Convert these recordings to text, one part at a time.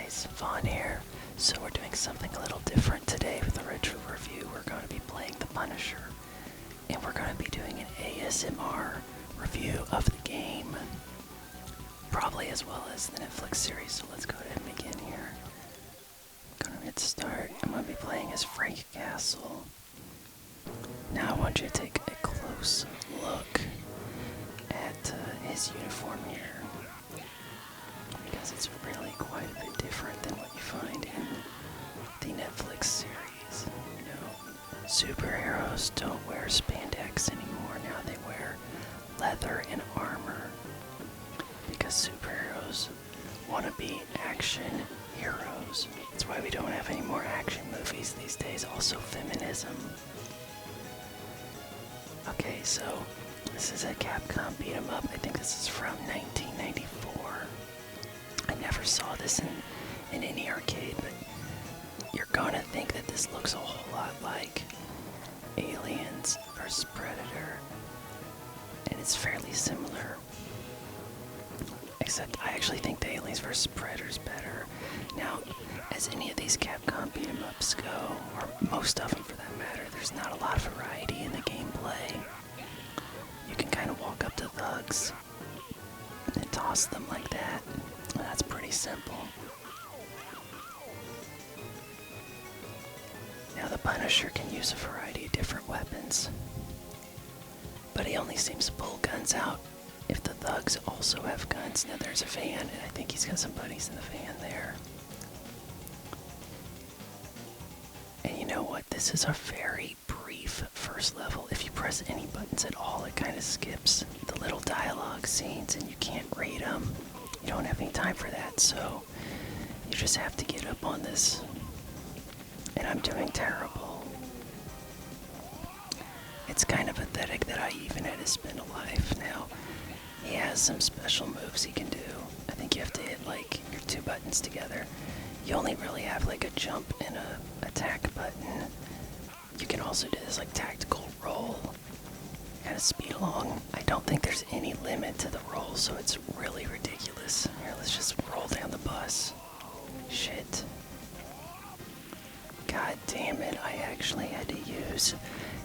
guys, Vaughn here. So we're doing something a little different today with the retro review. We're going to be playing The Punisher, and we're going to be doing an ASMR review of the game, probably as well as the Netflix series. So let's go ahead and begin here. I'm going to hit start. I'm going to be playing as Frank Castle. Now I want you to take a close look at his uniform here, because it's really quite a bit different than what you find in the Netflix series. You know, superheroes don't wear spandex anymore. Now they wear leather and armor because superheroes want to be action heroes. That's why we don't have any more action movies these days. Also feminism. Okay, so this is a Capcom beat 'em up. I think this is from 1994. I never saw this in any arcade, but you're gonna think that this looks a whole lot like Aliens vs. Predator, and it's fairly similar, except I actually think the Aliens vs. Predator is better. Now, as any of these Capcom beat 'em ups go, or most of them for that matter, there's not a lot of variety in the gameplay. You can kind of walk up to thugs and toss them like that. That's pretty simple. Now the Punisher can use a variety of different weapons, but he only seems to pull guns out if the thugs also have guns. Now there's a van, and I think he's got some buddies in the van there. And you know what? This is a very brief first level. If you press any buttons at all, it kind of skips the little dialogue scenes, and you can't read them. You don't have any time for that, so you just have to get up on this. And I'm doing terrible. It's kind of pathetic that I even had to spend a life. Now, he has some special moves he can do. I think you have to hit like your two buttons together. You only really have like a jump and a attack button. You can also do this like tactical roll. Kind of speed along. I don't think there's any limit to the roll, so it's really ridiculous. Here, let's just roll down the bus. Shit. God damn it, I actually had to use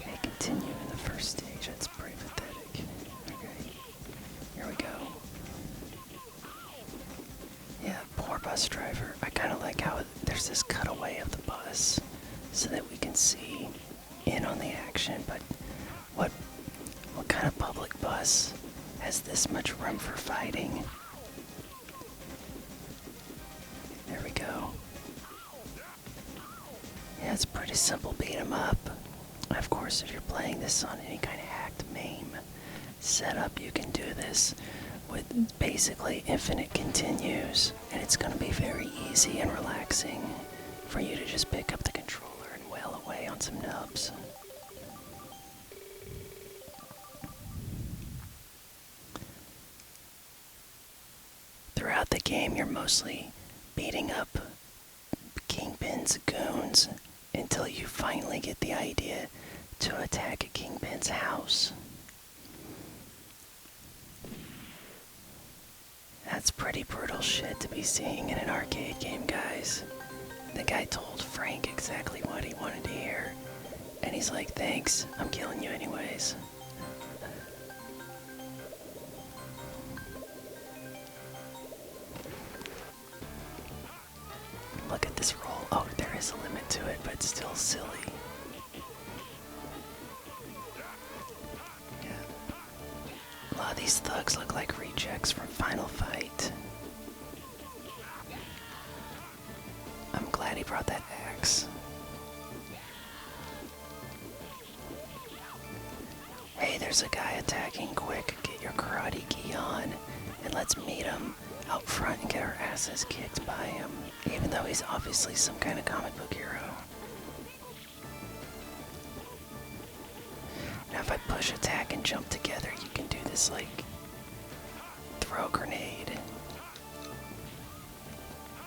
a continue in the first stage. That's pretty pathetic. Okay, here we go. Yeah, poor bus driver. I kind of like how there's this cutaway of the bus so that we can see in on the action, but what kind of public bus has this much room for fighting? There we go. Yeah, it's pretty simple beat 'em up. Of course, if you're playing this on any kind of hacked MAME setup, you can do this with basically infinite continues, and it's going to be very easy and relaxing for you to just pick up the controller and wail away on some nubs. Throughout the game, you're mostly beating up Kingpin's goons until you finally get the idea to attack Kingpin's house. That's pretty brutal shit to be seeing in an arcade game, guys. The guy told Frank exactly what he wanted to hear, and he's like, thanks, I'm killing you anyways. Look at this roll. Oh, there is a limit to it, but it's still silly. Yeah. A lot of these thugs look like rejects from Final Fight. I'm glad he brought that axe. Hey, there's a guy attacking. Quick, get your karate gi on, and let's meet him out front and get our asses kicked by him, even though he's obviously some kind of comic book hero. Now if I push attack and jump together, you can do this like throw a grenade.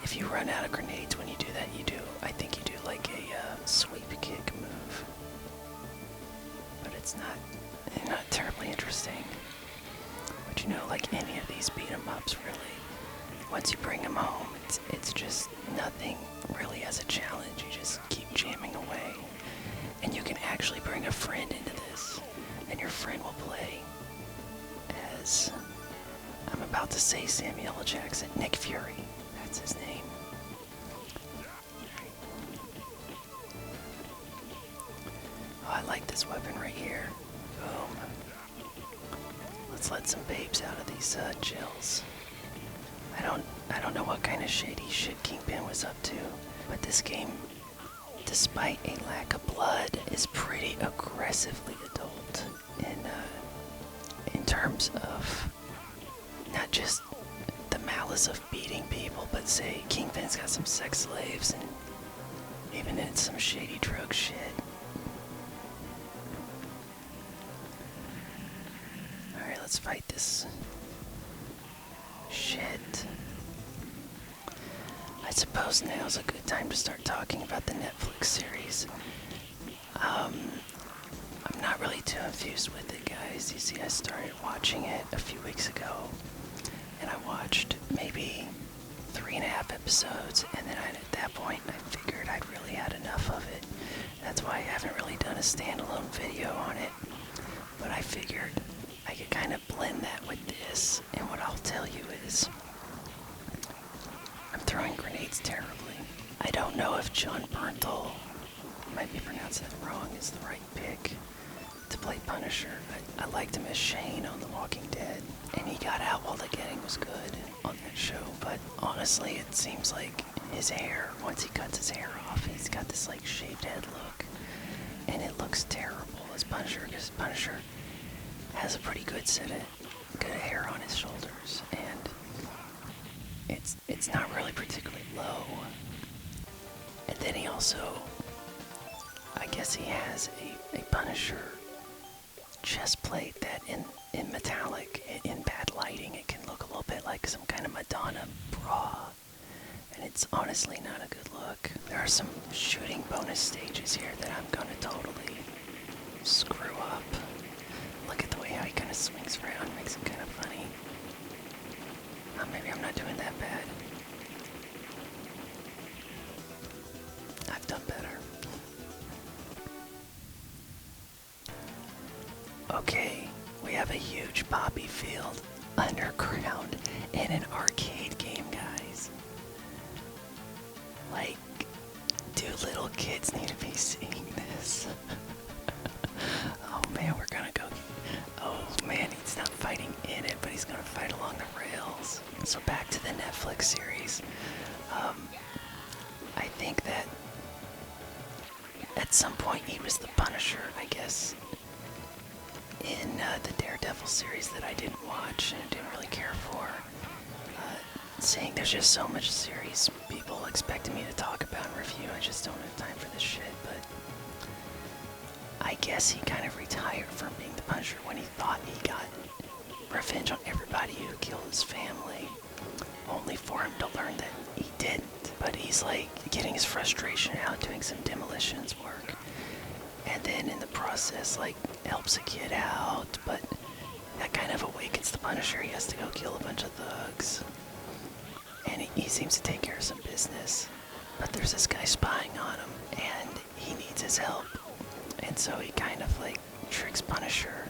If you run out of grenades when you do that, I think you do like a sweep kick move. But it's not terribly interesting. But you know, like any of these beat 'em ups really, once you bring him home, it's just nothing really as a challenge. You just keep jamming away. And you can actually bring a friend into this, and your friend will play as, I'm about to say Samuel L. Jackson, Nick Fury. That's his name. Oh, I like this weapon right here. Boom. Let's let some babes out of these jails. I don't know what kind of shady shit Kingpin was up to, but this game, despite a lack of blood, is pretty aggressively adult in terms of not just the malice of beating people, but say Kingpin's got some sex slaves and even in some shady drug shit. Alright, let's fight this shit. I suppose now's a good time to start talking about the Netflix series. I'm not really too infused with it, guys. You see, I started watching it a few weeks ago, and I watched maybe 3.5 episodes, and then at that point I figured I'd really had enough of it. That's why I haven't really done a standalone video on it, but I figured I could kind of blend that with this, and what I'll tell you is, I'm throwing grenades terribly. I don't know if John Bernthal, might be pronouncing that wrong, is the right pick to play Punisher. I liked him as Shane on The Walking Dead, and he got out while the getting was good on that show, but honestly it seems like his hair, once he cuts his hair off, he's got this like shaved head look, and it looks terrible as Punisher, because Punisher has a pretty good set of good hair on his shoulders, and it's not really particularly low. And then he also, I guess he has a Punisher chest plate that in metallic, in bad lighting, it can look a little bit like some kind of Madonna bra. And it's honestly not a good look. There are some shooting bonus stages here that I'm gonna totally screw up. Look at the way how he kind of swings around, makes it kind of funny. Maybe I'm not doing that bad. I've done better. Okay, we have a huge poppy field underground in an arcade game, guys. Like, do little kids need to be seeing this? Oh man, we're gonna go. Oh man, he's not fighting in it, but he's gonna fight along the rails. So back to the Netflix series. I think that at some point he was the Punisher, I guess, in the Daredevil series that I didn't watch and didn't really care for. Saying there's just so much series people expecting me to talk about and review, I just don't have time for this shit, but I guess he kind of retired from being the Punisher when he thought he got revenge on everybody who killed his family, only for him to learn that he didn't. But he's like getting his frustration out doing some demolitions work, and then in the process like helps a kid out, but that kind of awakens the Punisher. He has to go kill a bunch of thugs, and he seems to take care of some business, but there's this guy spying on him and he needs his help, and so he kind of like tricks Punisher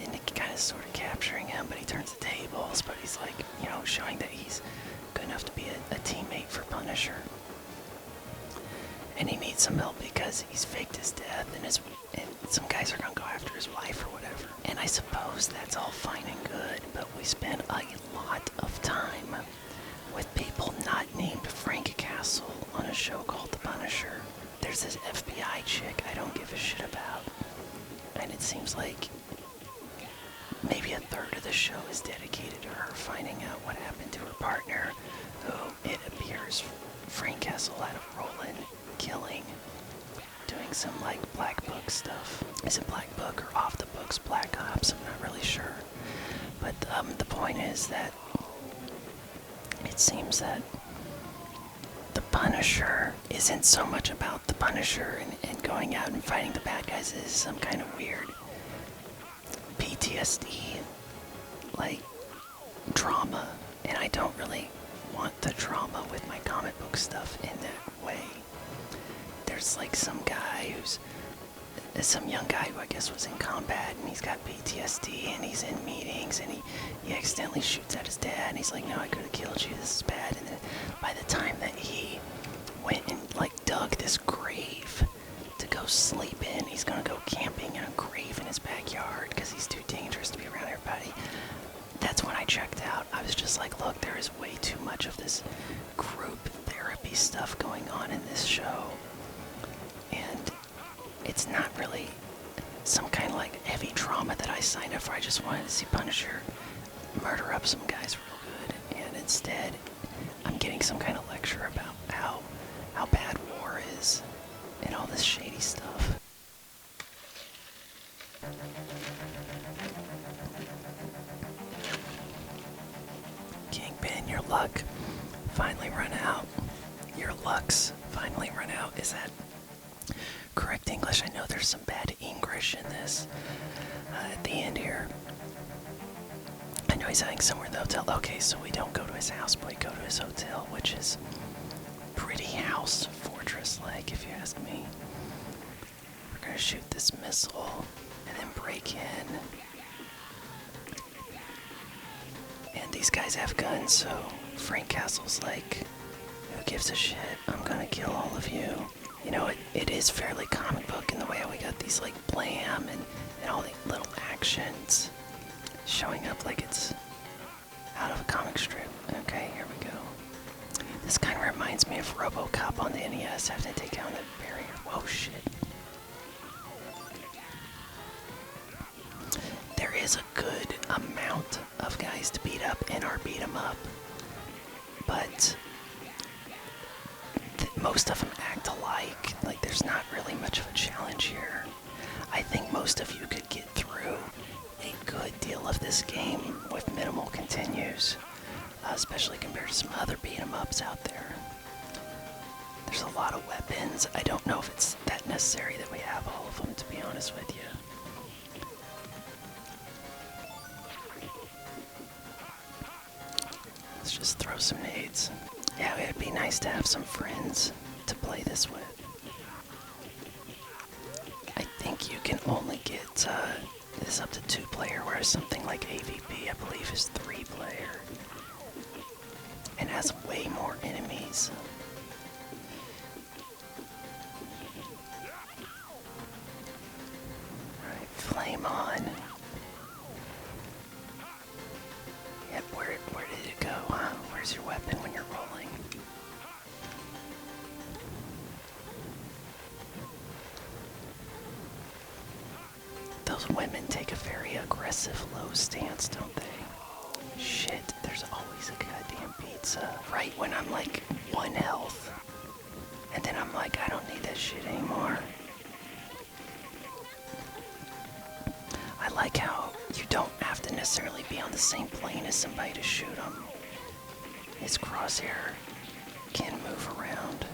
into kind of sort of capturing him, but he turns the tables, but he's like, you know, showing that he's good enough to be a teammate for Punisher. And he needs some help because he's faked his death, and some guys are gonna go after his wife or whatever. And I suppose that's all fine and good, but we spend a lot of time with people not named Frank Castle on a show called The Punisher. There's this FBI chick I don't give a shit about, and it seems like maybe a third of the show is dedicated to her finding out what happened to her partner, who it appears Frank Castle had a role in killing, doing some like Black Book stuff. Is it Black Book or Off the Books Black Ops? I'm not really sure. But the point is that it seems that the Punisher isn't so much about the Punisher and going out and fighting the bad guys. It is some kind of weird PTSD like drama, and I don't really want the drama with my comic book stuff in that way. There's like some young guy who I guess was in combat, and he's got PTSD, and he's in meetings, and he accidentally shoots at his dad, and he's like, no, I could have killed you, this is bad. And then by the time that he went and like dug this grave to go sleep in, he's gonna go camping in a grave in his backyard because he's too dangerous to be around everybody. That's when I checked out. I was just like, look, there is way too much of this group therapy stuff going on in this show, and it's not really some kind of like heavy trauma that I signed up for. I just wanted to see Punisher murder up some guys real good, and instead I'm getting some kind of lecture about how bad war is and all this shady stuff. Kingpin, your luck finally run out. Your luck's finally run out. Is that correct English? I know there's some bad English in this at the end here. I know he's hiding somewhere in the hotel. Okay, so we don't go to his house, but we go to his hotel, which is pretty house fortress-like, if you ask me. We're gonna shoot this missile and then break in. And these guys have guns, so Frank Castle's like, who gives a shit? I'm gonna kill all of you. You know, it is fairly comic book in the way we got these like blam and all the little actions showing up like it's out of a comic strip. Okay, here we go. This kind of reminds me of RoboCop on the NES, having to take down the barrier. Whoa, shit. There is a good amount of guys to beat up in our beat 'em up, but most of them act alike. Like, there's not really much of a challenge here. I think most of you could get through a good deal of this game with minimal continues, especially compared to some other beat 'em ups out there. There's a lot of weapons. I don't know if it's that necessary that we have all of them, to be honest with you. Let's just throw some nades. Yeah, it'd be nice to have some friends to play this with. I think you can only get this up to 2-player, whereas something like AVP, I believe, is 3-player. And has way more enemies. Alright, flame on. Yep, where did it go, huh? Where's your weapon when you're rolling? Those women take a very aggressive low stance, don't they? Shit, there's always a goddamn pizza. Right when I'm like 1 health. And then I'm like, I don't need that shit anymore. I like how you don't have to necessarily be on the same plane as somebody to shoot them. His crosshair can move around.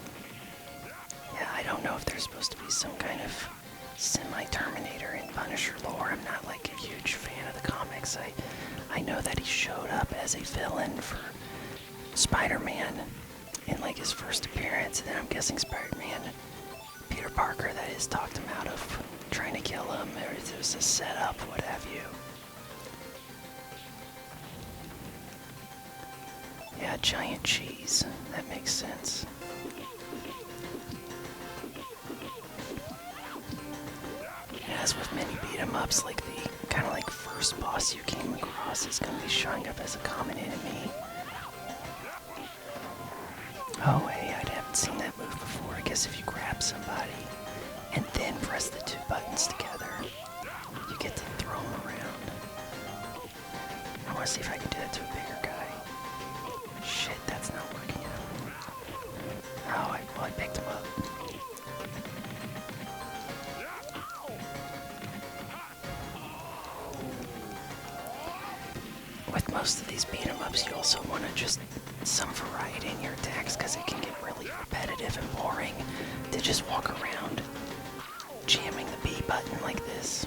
Yeah, I don't know if there's supposed to be some kind of semi-Terminator in Punisher lore. I'm not like a huge fan of the comics. I know that he showed up as a villain for Spider-Man in like his first appearance, and then I'm guessing Spider-Man, Peter Parker, that is, talked him out of trying to kill him, or it was a setup, what have you. Yeah, giant cheese. That makes sense. As with many beat-em-ups, like the kind of like first boss you came across is going to be showing up as a common enemy. Oh, hey, I haven't seen that move before. I guess if you grab somebody and then press the 2 buttons together, you get to throw them around. I want to see if I can do that to a bigger guy. Shit, that's not working out. Oh, I picked him up. With most of these beat-em-ups, you also want to just some variety in your attacks, because it can get really repetitive and boring to just walk around jamming the B button like this.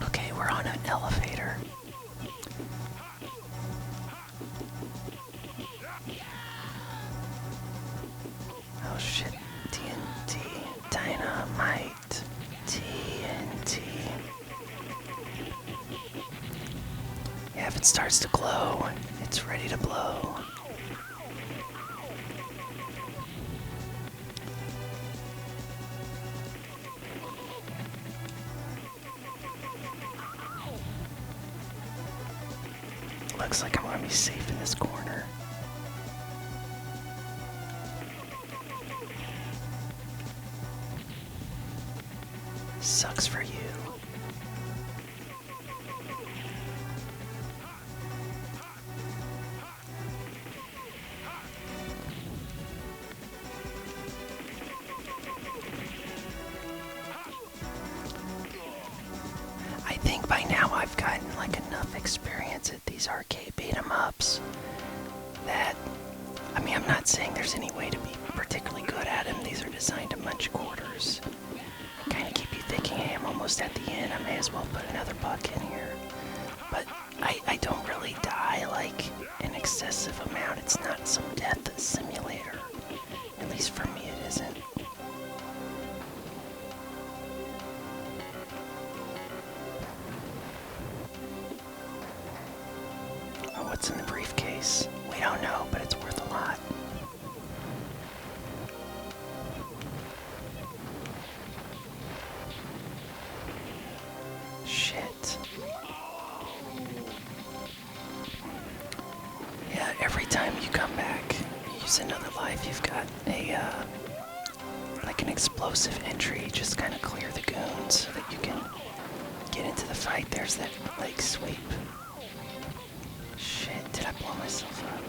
Okay, found an elevator. Oh shit. TNT. Dynamite. TNT. Yeah, if it starts to glow, it's ready to blow. Looks like I'm gonna be safe in this corner. Sucks for you. I think by now I've gotten like enough experience at these arcade beat-em-ups that, I mean, I'm not saying there's any way to be particularly good at them. These are designed to munch quarters. Kind of keep you thinking, hey, I'm almost at the end, I may as well put another buck in here. But I don't really die like an excessive amount. It's not some death simulator. At least for me it isn't. Oh, what's in the briefcase? We don't know, but it's worth a lot. Shit. Yeah, every time you come back, use another life, you've got a, like an explosive entry. Just kind of clear the goons so that you can get into the fight. There's that leg sweep. Shit, did I blow myself up?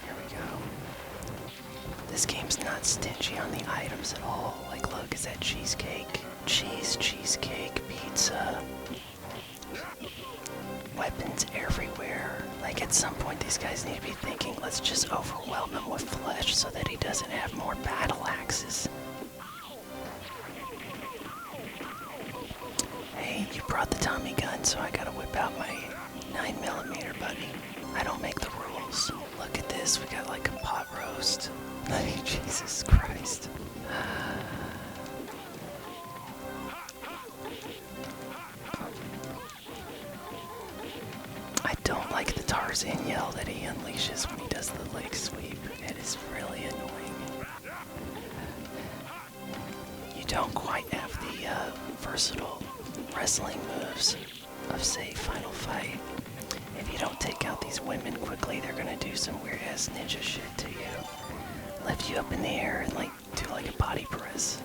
Here we go. This game's not stingy on the items at all. Like, look, is that cheesecake? Cheesecake, pizza. Weapons everywhere. Like, at some point these guys need to be thinking, let's just overwhelm him with flesh so that he doesn't have more battle axes. Hey, you brought the Tommy gun, so I gotta whip out my 9mm, buddy. I don't make the rules. Look at this, we got like a pot roast. Jesus Christ. I don't like the Tarzan yell that he unleashes when he does the leg sweep. It is really annoying. You don't quite have the versatile wrestling moves of, say, Final Fight. If you don't take out these women quickly, they're gonna do some weird-ass ninja shit to you. Lift you up in the air and, like, do like a body press.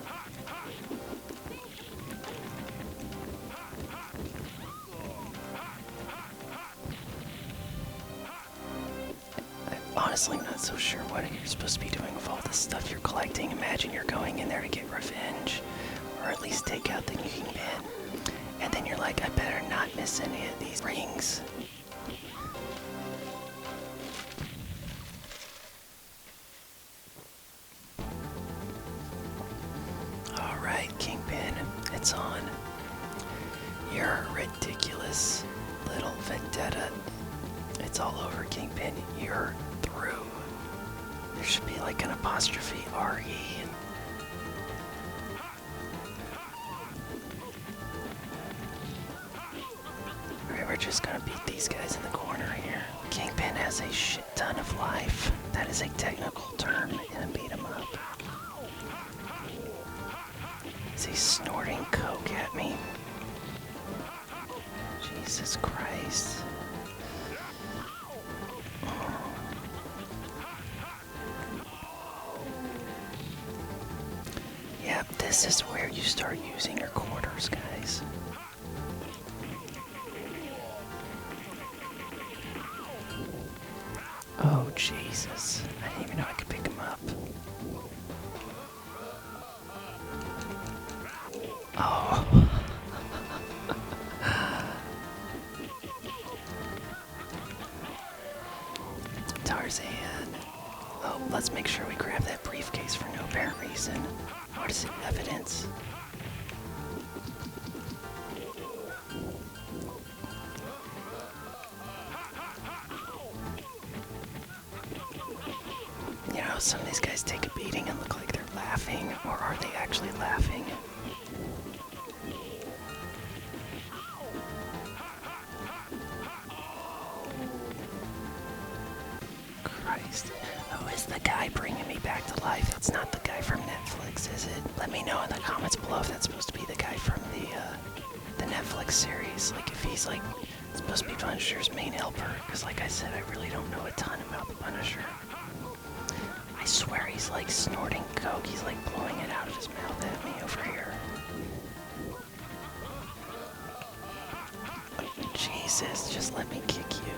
Honestly, I'm not so sure what you're supposed to be doing with all this stuff you're collecting. Imagine you're going in there to get revenge, or at least take out the Kingpin, and then you're like, I better not miss any of these rings. Alright, Kingpin, it's on. Your ridiculous little vendetta. It's all over, Kingpin. You're through. There should be like an apostrophe R-E. Alright, we're just gonna beat these guys in the corner here. Kingpin has a shit ton of life. That is a technical term in a beat 'em up. Is he snorting coke at me? Jesus Christ. Yeah, this is where you start using your quarters, guys. Oh, Jesus. I didn't even know I could pick him up. Oh. Tarzan. Oh, let's make sure we grab that briefcase for no apparent reason. What is it? Evidence? guys take a beating and look like they're laughing, or are they actually laughing? Christ. Who is the guy bringing me back to life? That's not the guy from Netflix, is it? Let me know in the comments below if that's supposed to be the guy from the Netflix series. Like, if he's, like, supposed to be Punisher's main helper. Because, like I said, I really don't know a ton about the Punisher. I swear he's, like, snorting coke. He's, like, blowing it out of his mouth at me over here. Jesus, just let me kick you.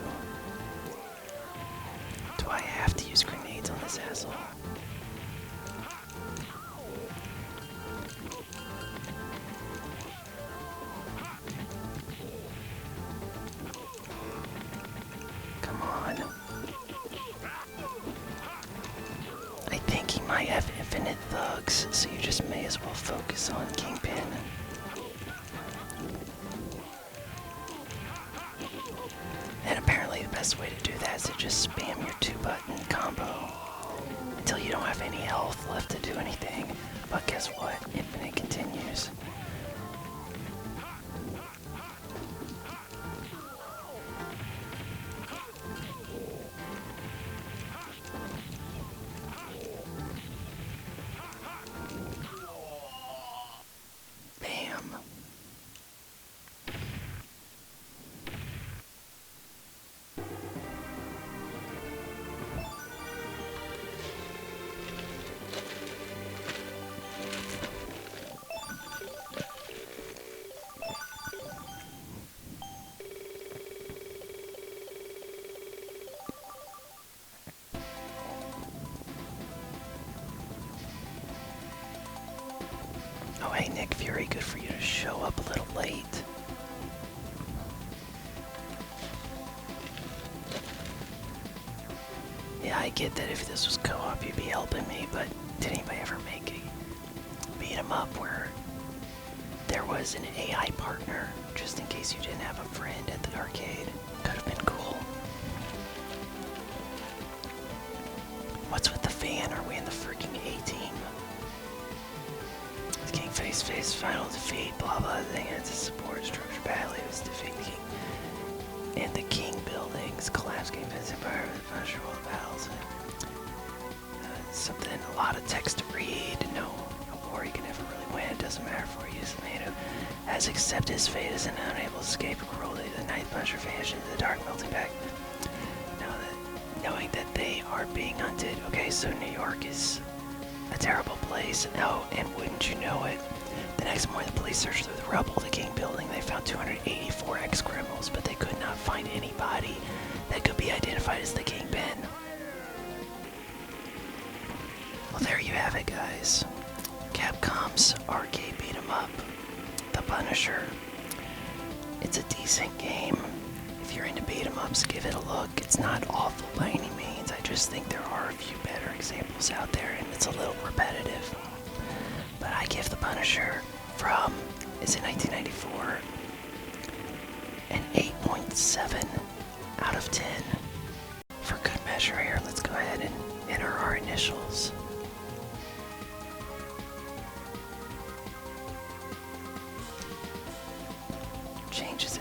Do I have to use grenades on this asshole? Come on. I think he might have infinite thugs, so you just may as well focus on Kingpin. And apparently the best way to do that is to just spam your 2-button combo until you don't have any health left to do anything. But guess what? Infinite continues. Bam. Oh, hey, Nick Fury, good for you to show up a little late. Yeah, I get that if this was co-op, you'd be helping me, but did anybody ever make a beat 'em up where there was an AI partner, just in case you didn't have a friend at the arcade? Could have been cool. What's with the fan? Are we in the freaking A-team? King face final defeat, blah blah thing, it's a support structure badly, it was defeating the king. And the king buildings, collapse game, empire, the Punisher world battles. Something, a lot of text to read, no war you can never really win, it doesn't matter for you, as a man who has accepted his fate as an unable to escape cruelty, the ninth Punisher vanished into the dark melting back. Knowing that they are being hunted. Okay, so New York is a terrible place. Oh, and wouldn't you know it, the next morning the police searched through the rubble of the King building. They found 284 ex-criminals, but they could not find anybody that could be identified as the Kingpin. Well, there you have it, guys. Capcom's arcade beat 'em up, The Punisher. It's a decent game. If you're into beat 'em ups, give it a look. It's not awful by any means. I just think there are a few better examples out there, and it's a little repetitive. But I give The Punisher from, is it 1994? An 8.7 out of 10. For good measure here, let's go ahead and enter our initials. Changes